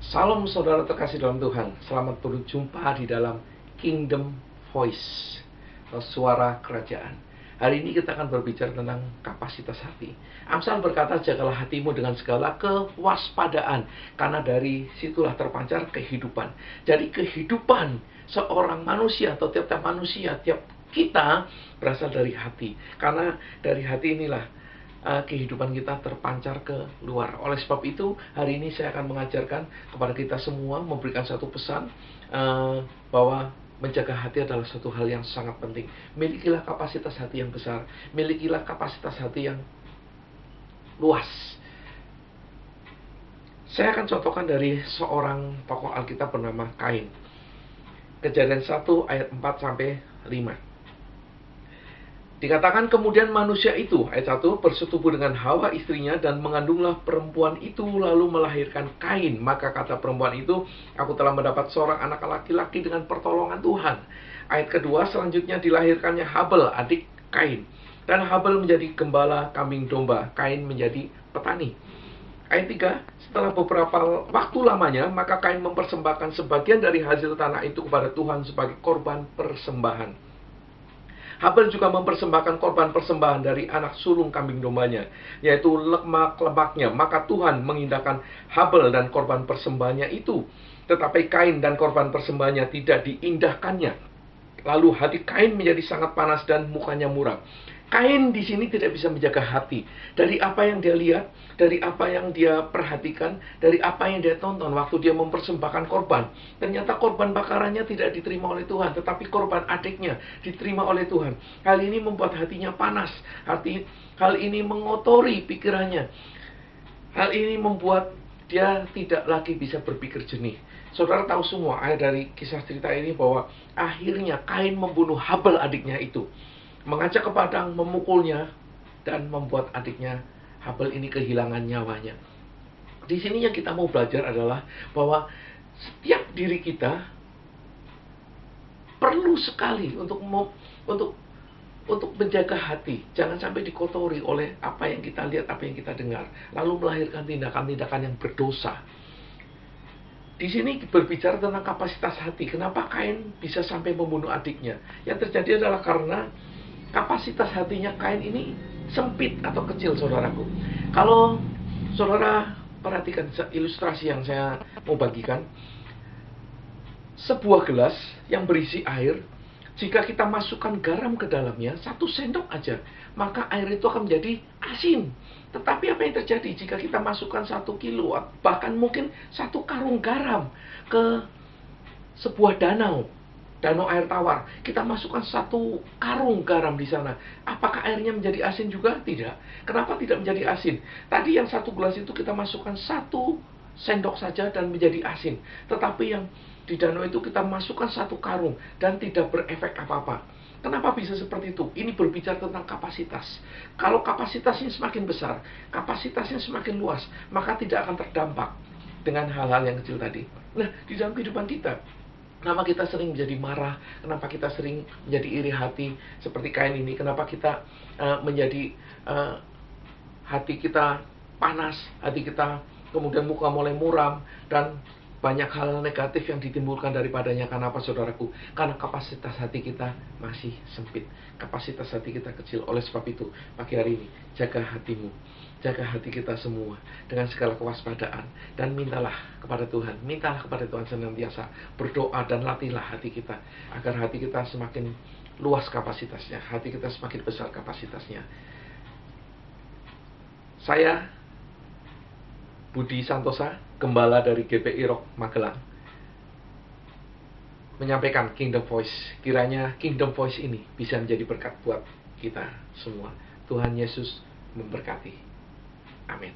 Salam saudara terkasih dalam Tuhan. Selamat berjumpa di dalam Kingdom Voice, suara kerajaan. Hari ini kita akan berbicara tentang kapasitas hati. Amsal berkata, jagalah hatimu dengan segala kewaspadaan, karena dari situlah terpancar kehidupan. Jadi kehidupan seorang manusia atau tiap-tiap manusia, tiap kita berasal dari hati. Karena dari hati inilah kehidupan kita terpancar ke luar. Oleh sebab itu, hari ini saya akan mengajarkan kepada kita semua, memberikan satu pesan bahwa menjaga hati adalah suatu hal yang sangat penting. Milikilah kapasitas hati yang besar, milikilah kapasitas hati yang luas. Saya akan contohkan dari seorang tokoh Alkitab bernama Kain. Kejadian 1 ayat 4 sampai 5. Dikatakan kemudian manusia itu, ayat 1, bersetubuh dengan Hawa istrinya dan mengandunglah perempuan itu lalu melahirkan Kain. Maka kata perempuan itu, aku telah mendapat seorang anak laki-laki dengan pertolongan Tuhan. Ayat kedua, selanjutnya dilahirkannya Habel, adik Kain. Dan Habel menjadi gembala kambing domba, Kain menjadi petani. Ayat 3, setelah beberapa waktu lamanya, maka Kain mempersembahkan sebagian dari hasil tanah itu kepada Tuhan sebagai korban persembahan. Habel juga mempersembahkan korban persembahan dari anak sulung kambing dombanya, yaitu lemak-lemaknya. Maka Tuhan mengindahkan Habel dan korban persembahannya itu, tetapi Kain dan korban persembahannya tidak diindahkannya. Lalu hati Kain menjadi sangat panas dan mukanya muram. Kain di sini tidak bisa menjaga hati. Dari apa yang dia lihat, dari apa yang dia perhatikan, dari apa yang dia tonton waktu dia mempersembahkan korban. Ternyata korban bakarannya tidak diterima oleh Tuhan, tetapi korban adiknya diterima oleh Tuhan. Hal ini membuat hatinya panas. Hal ini mengotori pikirannya. Hal ini membuat dia tidak lagi bisa berpikir jernih. Saudara tahu semua dari kisah cerita ini bahwa akhirnya Kain membunuh Habel adiknya itu, mengajak ke padang, memukulnya, dan membuat adiknya Habel ini kehilangan nyawanya. Di sini yang kita mau belajar adalah bahwa setiap diri kita perlu sekali untuk menjaga hati. Jangan sampai dikotori oleh apa yang kita lihat, apa yang kita dengar, lalu melahirkan tindakan-tindakan yang berdosa. Di sini berbicara tentang kapasitas hati. Kenapa Kain bisa sampai membunuh adiknya? Yang terjadi adalah karena kapasitas hatinya Kain ini sempit atau kecil, saudaraku. Kalau saudara perhatikan ilustrasi yang saya mau bagikan, sebuah gelas yang berisi air, jika kita masukkan garam ke dalamnya, 1 sendok aja, maka air itu akan menjadi asin. Tetapi apa yang terjadi jika kita masukkan 1 kilo, bahkan mungkin 1 karung garam ke sebuah danau air tawar, kita masukkan 1 karung garam di sana, apakah airnya menjadi asin juga? Tidak. Kenapa tidak menjadi asin? Tadi yang 1 gelas itu kita masukkan 1 sendok saja dan menjadi asin. Tetapi yang di danau itu kita masukkan 1 karung dan tidak berefek apa-apa. Kenapa bisa seperti itu? Ini berbicara tentang kapasitas. Kalau kapasitasnya semakin besar, kapasitasnya semakin luas, maka tidak akan terdampak dengan hal-hal yang kecil tadi. Nah, di dalam kehidupan kita, kenapa kita sering menjadi marah? Kenapa kita sering menjadi iri hati seperti Kain ini? Kenapa kita menjadi hati kita panas, hati kita kemudian muka mulai muram, dan banyak hal negatif yang ditimbulkan daripadanya? Kenapa, saudaraku? Karena kapasitas hati kita masih sempit, kapasitas hati kita kecil. Oleh sebab itu, pagi hari ini, jaga hatimu, jaga hati kita semua dengan segala kewaspadaan, dan mintalah kepada Tuhan, senantiasa berdoa dan latihlah hati kita agar hati kita semakin luas kapasitasnya, hati kita semakin besar kapasitasnya. Saya Budi Santosa, gembala dari GPI Rock Magelang, menyampaikan Kingdom Voice. Kiranya Kingdom Voice ini bisa menjadi berkat buat kita semua. Tuhan Yesus memberkati. Amin.